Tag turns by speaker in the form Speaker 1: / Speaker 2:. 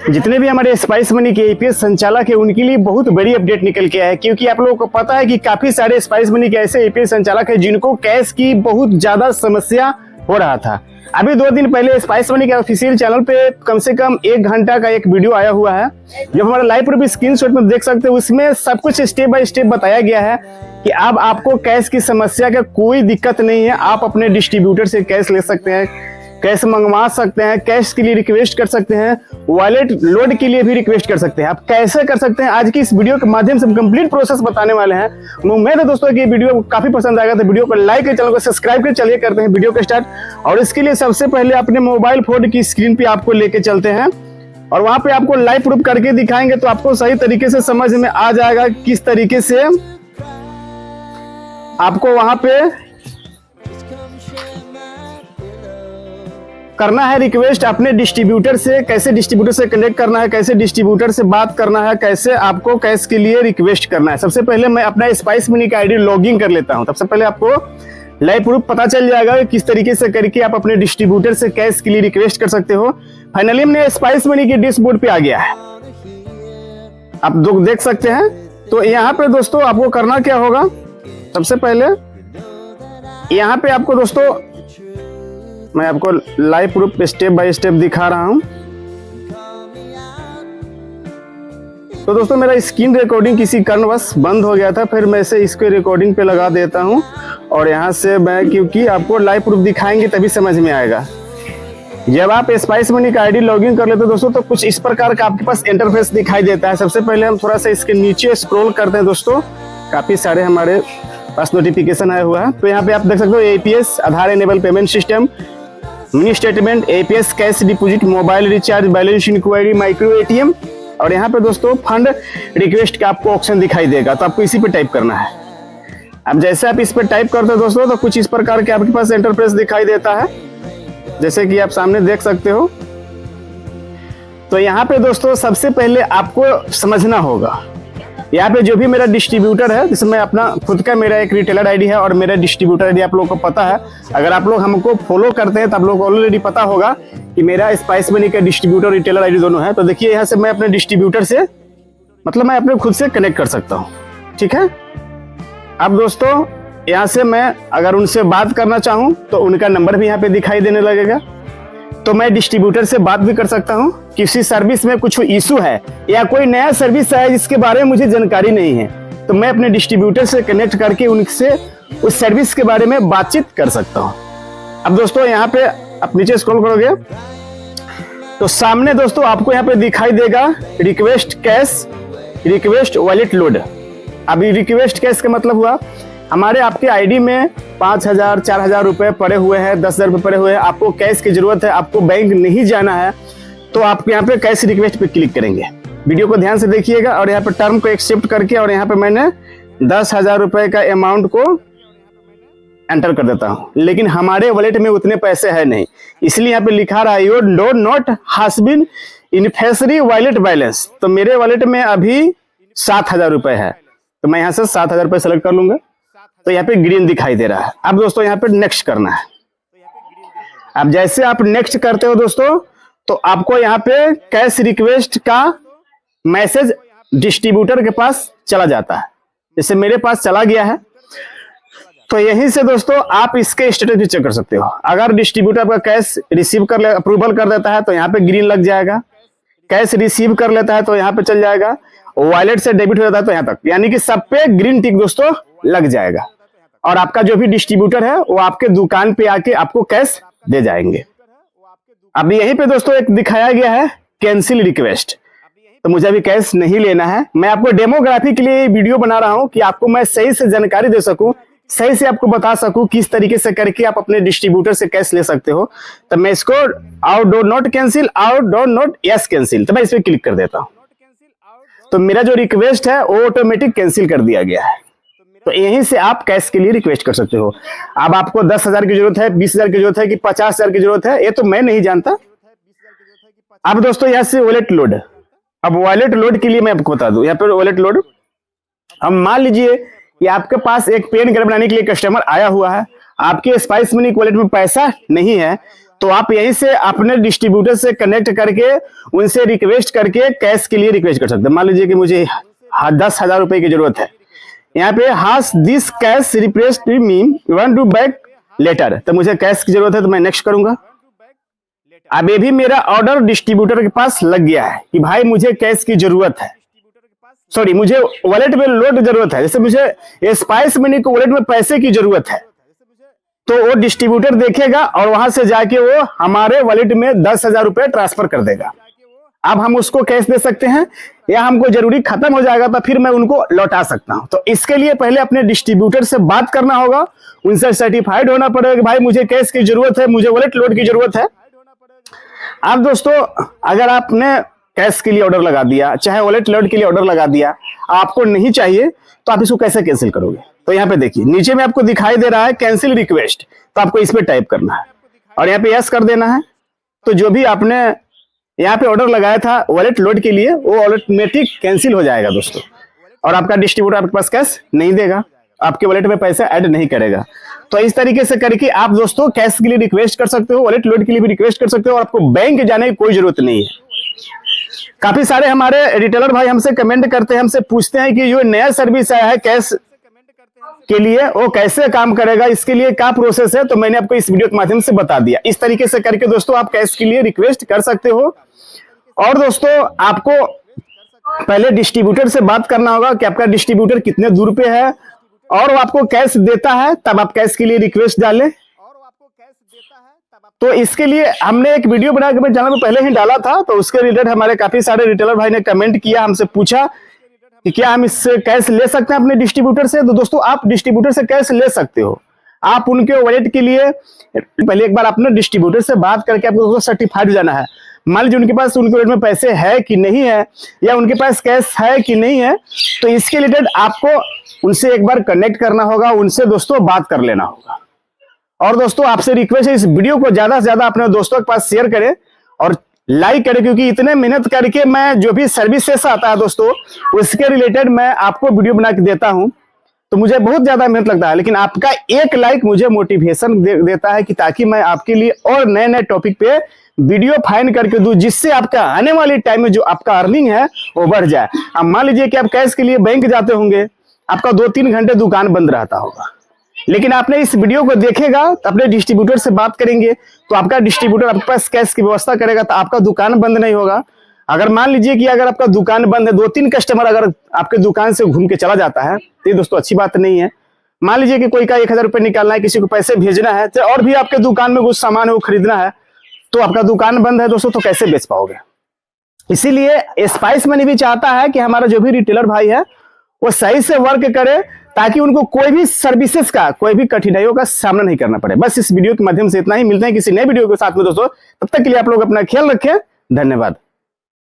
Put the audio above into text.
Speaker 1: जितने भी हमारे स्पाइस मनी के एपीएस संचालक है उनके लिए बहुत बड़ी अपडेट निकल के आया है, क्योंकि आप लोगों को पता है कि काफी सारे स्पाइस मनी के ऐसे एपीएस संचालक है जिनको कैश की बहुत ज्यादा समस्या हो रहा था। अभी 2 दिन पहले स्पाइस मनी के ऑफिशियल चैनल पे कम से कम 1 घंटा का एक वीडियो आया हुआ है, जो हमारा लाइव प्रूफ स्क्रीनशॉट में देख सकते हो। उसमें सब कुछ स्टेप बाय स्टेप बताया गया है कि अब आपको कैश की समस्या का कोई दिक्कत नहीं है। आप अपने डिस्ट्रीब्यूटर से कैश ले सकते हैं, कैश मंगवा सकते हैं, कैश के लिए रिक्वेस्ट कर सकते हैं, वॉलेट लोड के लिए भी रिक्वेस्ट कर सकते हैं। आप कैसे कर सकते हैं आज की इस वीडियो के माध्यम से हम कंप्लीट प्रोसेस बताने वाले हैं। उम्मीद है दोस्तों कि ये वीडियो काफी पसंद आएगा, तो वीडियो को लाइक कर, चैनल को सब्सक्राइब कर। चलिए करते हैं वीडियो को स्टार्ट। और इसके लिए सबसे पहले अपने मोबाइल फोन की स्क्रीन पे आपको लेके चलते हैं और वहां पे आपको लाइव प्रूफ करके दिखाएंगे, तो आपको सही तरीके से समझ में आ जाएगा किस तरीके से आपको वहां पे करना है रिक्वेस्ट अपने डिस्ट्रीब्यूटर से, कैसे डिस्ट्रीब्यूटर से कनेक्ट करना है, कैसे डिस्ट्रीब्यूटर से बात करना है, कैसे आपको कैश के लिए रिक्वेस्ट करना है। सबसे पहले मैं अपना स्पाइस मनी का आईडी लॉगिन कर लेता हूं। सबसे पहले आपको लाइव प्रूफ पता चल जाएगा कि किस तरीके से करके आप अपने डिस्ट्रीब्यूटर से कैश के लिए रिक्वेस्ट कर सकते हो। फाइनली हमने स्पाइस मनी के डैशबोर्ड पे आ गया है, आप देख सकते हैं। तो यहाँ पे दोस्तों आपको करना क्या होगा, सबसे पहले यहाँ पे आपको दोस्तों मैं आपको live proof step by step दिखा रहा हूं। तो दोस्तों मेरा स्क्रीन रिकॉर्डिंग किसी कारणवश बंद हो गया था, फिर मैं इसे इसके रिकॉर्डिंग पे लगा देता हूं और यहां से मैं, क्योंकि आपको लाइव प्रूफ दिखाएंगे तभी समझ में आएगा। जब आप स्पाइस मनी का आईडी लॉगिन कर लेते हो दोस्तों, तो कुछ इस प्रकार का आपके पास इंटरफेस दिखाई देता है। सबसे पहले हम थोड़ा सा इसके नीचे स्क्रॉल करते हैं दोस्तों, काफी सारे हमारे पास नोटिफिकेशन आया हुआ है। तो यहाँ पे आप देख सकते हो AEPS, Aadhaar enable payment system, mini statement, AEPS cash deposit, mobile recharge, balance enquiry, micro ATM, और यहाँ पे दोस्तों फंड रिक्वेस्ट का आपको ऑप्शन दिखाई देगा। तो आपको इसी पे टाइप करना है। अब जैसे आप इस पे टाइप करते हो दोस्तों, तो कुछ इस प्रकार के आपके पास इंटरफेस दिखाई देता है, जैसे कि आप सामने देख सकते हो। तो यहाँ पे दोस्तों सबसे पहले आपको समझना होगा, यहाँ पे जो भी मेरा डिस्ट्रीब्यूटर है, जिसमें अपना खुद का मेरा एक रिटेलर आईडी है और मेरा डिस्ट्रीब्यूटर आईडी आप लोगों को पता है। अगर आप लोग हमको फॉलो करते हैं तो आप लोगों को ऑलरेडी पता होगा कि मेरा स्पाइस मनी का डिस्ट्रीब्यूटर रिटेलर आईडी दोनों है। तो देखिए यहाँ से मैं अपने डिस्ट्रीब्यूटर से, मतलब मैं अपने खुद से कनेक्ट कर सकता हूँ, ठीक है। अब दोस्तों यहाँ से मैं अगर उनसे बात करना चाहूँ तो उनका नंबर भी यहाँ पे दिखाई देने लगेगा। तो मैं डिस्ट्रीब्यूटर से बात भी कर सकता हूं, किसी सर्विस में कुछ इशू है या कोई नया सर्विस है जिसके बारे में मुझे जानकारी नहीं है, तो मैं अपने डिस्ट्रीब्यूटर से कनेक्ट करके उनसे उस सर्विस के बारे में बातचीत कर सकता हूं। अब दोस्तों यहाँ पे आप नीचे स्क्रॉल करोगे तो सामने दोस्तों आपको यहाँ पे दिखाई देगा request cash, request wallet load. अभी रिक्वेस्ट कैश का मतलब हुआ हमारे आपके आईडी में 5,000 4,000 रुपए पड़े हुए हैं, 10,000 रुपए पड़े हुए हैं, आपको कैश की जरूरत है, आपको बैंक नहीं जाना है, तो आप यहाँ पे कैश रिक्वेस्ट पे क्लिक करेंगे। वीडियो को ध्यान से देखिएगा और यहाँ पे टर्म को एक्सेप्ट करके, और यहाँ पे मैंने 10,000 रुपए का अमाउंट को एंटर कर देता हूँ। लेकिन हमारे वॉलेट में उतने पैसे है नहीं, इसलिए यहाँ पे लिखा रहा है your do not has been इनफेसरी वॉलेट बैलेंस। तो मेरे वॉलेट में अभी 7,000 रुपए है, तो मैं यहाँ से 7,000 रुपए सेलेक्ट कर लूंगा। तो यहाँ पे ग्रीन दिखाई दे रहा है। अब दोस्तों यहाँ पे नेक्स्ट करना है। अब जैसे आप नेक्स्ट करते हो दोस्तों, तो आपको यहाँ पे कैश रिक्वेस्ट का मैसेज डिस्ट्रीब्यूटर के पास चला जाता है। जैसे मेरे पास चला गया है, तो यहीं से दोस्तों आप इसके स्टेटस भी चेक कर सकते हो। अगर डिस्ट्रीब्यूटर आपका कैश रिसीव कर ले, अप्रूवल कर देता है, तो यहाँ पे ग्रीन लग जाएगा। कैश रिसीव कर लेता है तो यहाँ पे चल जाएगा। वॉलेट से डेबिट हो जाता है तो यहाँ तक, यानी कि सब पे ग्रीन टिक दोस्तों लग जाएगा। और आपका जो भी डिस्ट्रीब्यूटर है वो आपके दुकान पे आके आपको कैश दे जाएंगे। अब यहीं पे दोस्तों एक दिखाया गया है कैंसिल रिक्वेस्ट, तो मुझे अभी कैश नहीं लेना है। मैं आपको डेमोग्राफी के लिए वीडियो बना रहा हूं कि आपको मैं सही से जानकारी दे सकूं, सही से आपको बता सकूं किस तरीके से करके आप अपने डिस्ट्रीब्यूटर से कैश ले सकते हो। तो मैं इसको out do not cancel, out do not yes cancel, तो मैं इस पर क्लिक कर देता हूं। तो मेरा जो रिक्वेस्ट है वो ऑटोमेटिक कैंसिल कर दिया गया है। तो यहीं से आप कैश के लिए रिक्वेस्ट कर सकते हो। अब आपको 10,000 की जरूरत है, 20,000 की जरूरत है कि 50,000 की जरूरत है, ये तो मैं नहीं जानता। अब दोस्तों यहाँ से वॉलेट लोड, अब वॉलेट लोड के लिए मैं आपको बता दूं, यहाँ पर वॉलेट लोड, अब मान लीजिए कि आपके पास एक पेन कार्ड बनाने के लिए कस्टमर आया हुआ है, आपके स्पाइस मनी वॉलेट में पैसा नहीं है, तो आप यहीं से अपने डिस्ट्रीब्यूटर से कनेक्ट करके उनसे रिक्वेस्ट करके कैश के लिए रिक्वेस्ट कर सकते हैं। मान लीजिए कि मुझे 10,000 रुपए की जरूरत है, यहाँ पे has this cash replaced me want to back letter, तो मुझे कैश की जरूरत है तो मैं नेक्स्ट करूंगा। अब ये भी मेरा ऑर्डर डिस्ट्रीब्यूटर के पास लग गया है कि भाई मुझे कैश की जरूरत है, सॉरी मुझे वॉलेट में लोड की जरूरत है। जैसे मुझे स्पाइस मनी को वॉलेट में पैसे की जरूरत है, तो वो डिस्ट्रीब्यूटर देखेगा और वहां से जाके वो हमारे वॉलेट में 10,000 रुपए ट्रांसफर कर देगा। अब हम उसको कैश दे सकते हैं या हमको जरूरी खत्म हो जाएगा तो फिर मैं उनको लौटा सकता हूं। तो इसके लिए पहले अपने डिस्ट्रीब्यूटर से बात करना होगा, उनसे सर्टिफाइड होना पड़ेगा कि भाई मुझे कैश की जरूरत है, मुझे वॉलेट लोड की जरूरत है। अब दोस्तों अगर आपने कैश के लिए ऑर्डर लगा दिया, चाहे वॉलेट लोड के लिए ऑर्डर लगा दिया, आपको नहीं चाहिए तो आप इसको कैसे कैंसिल करोगे? तो यहाँ पे देखिए नीचे में आपको दिखाई दे रहा है कैंसिल रिक्वेस्ट, तो आपको इसमें टाइप करना है और यहाँ पे यस कर देना है। तो जो भी आपने यहाँ पे ऑर्डर लगाया था वॉलेट लोड के लिए वो ऑटोमेटिक कैंसिल हो जाएगा दोस्तों, और आपका डिस्ट्रीब्यूटर आपके पास कैश नहीं देगा, आपके वॉलेट में पैसा ऐड नहीं करेगा। तो इस तरीके से करके आप दोस्तों कैश के लिए रिक्वेस्ट कर सकते हो, वॉलेट लोड के लिए भी रिक्वेस्ट कर सकते हो, और आपको बैंक जाने की कोई जरूरत नहीं है। काफी सारे हमारे रिटेलर भाई हमसे कमेंट करते हैं, हमसे पूछते हैं कि जो नया सर्विस आया है कैश के लिए वो कैसे काम करेगा, इसके लिए क्या प्रोसेस है। तो मैंने आपको इस वीडियो के माध्यम से बता दिया। इस तरीके से करके दोस्तों आप कैश के लिए रिक्वेस्ट कर सकते हो। और दोस्तों आपको पहले डिस्ट्रीब्यूटर से बात करना होगा कि आपका डिस्ट्रीब्यूटर कितने दूर पे है और वो आपको कैश देता है, तब आप कैश के लिए रिक्वेस्ट डालें। तो इसके लिए हमने एक वीडियो बना के अपने चैनल पर पहले ही डाला था, तो उसके रिलेटेड हमारे काफी सारे रिटेलर भाई ने कमेंट किया, हमसे पूछा कि क्या हम इससे कैश ले सकते हैं अपने डिस्ट्रीब्यूटर से। तो दोस्तों आप डिस्ट्रीब्यूटर से कैश ले सकते हो। आप उनके वॉलेट के लिए पहले एक बार अपने डिस्ट्रीब्यूटर से बात करके आपको दोस्तों सर्टिफाइड हो जाना है। मान लीजिए उनके पास उनके वॉलेट में पैसे है कि नहीं है, या उनके पास कैश है कि नहीं है, तो इसके रिलेटेड आपको उनसे एक बार कनेक्ट करना होगा, उनसे दोस्तों बात कर लेना होगा। और दोस्तों आपसे रिक्वेस्ट है इस वीडियो को ज्यादा से ज्यादा अपने दोस्तों के पास शेयर करें और लाइक करें, क्योंकि इतने मेहनत करके मैं जो भी सर्विसेस आता है दोस्तों उसके रिलेटेड मैं आपको वीडियो बना के देता हूं, तो मुझे बहुत ज्यादा मेहनत लगता है। लेकिन आपका एक लाइक मुझे मोटिवेशन देता है कि ताकि मैं आपके लिए और नए नए टॉपिक पे वीडियो फाइंड करके दूं, जिससे आपका आने वाले टाइम में जो आपका अर्निंग है वो बढ़ जाए। अब मान लीजिए कि आप कैश के लिए बैंक जाते होंगे, आपका 2-3 घंटे दुकान बंद रहता होगा, लेकिन आपने इस वीडियो को देखेगा तो अपने डिस्ट्रीब्यूटर से बात करेंगे तो आपका डिस्ट्रीब्यूटर आपके पास कैश की व्यवस्था करेगा, तो आपका दुकान बंद नहीं होगा। अगर मान लीजिए कि अगर आपका दुकान बंद है, 2-3 कस्टमर अगर आपके दुकान से घूम के चला जाता है, तो ये दोस्तों अच्छी बात नहीं है। मान लीजिए कि कोई का 1,000 रुपए निकालना है, किसी को पैसे भेजना है, तो और भी आपके दुकान में कुछ सामान है वो खरीदना है, तो आपका दुकान बंद है दोस्तों, तो कैसे बेच पाओगे। इसीलिए स्पाइस मनी भी चाहता है कि हमारा जो भी रिटेलर भाई है वो सही से वर्क करे, ताकि उनको कोई भी सर्विसेज का कोई भी कठिनाइयों का सामना नहीं करना पड़े। बस इस वीडियो के माध्यम से इतना ही। मिलते हैं किसी नए वीडियो के साथ में दोस्तों, तब तक के लिए आप लोग अपना ख्याल रखें। धन्यवाद।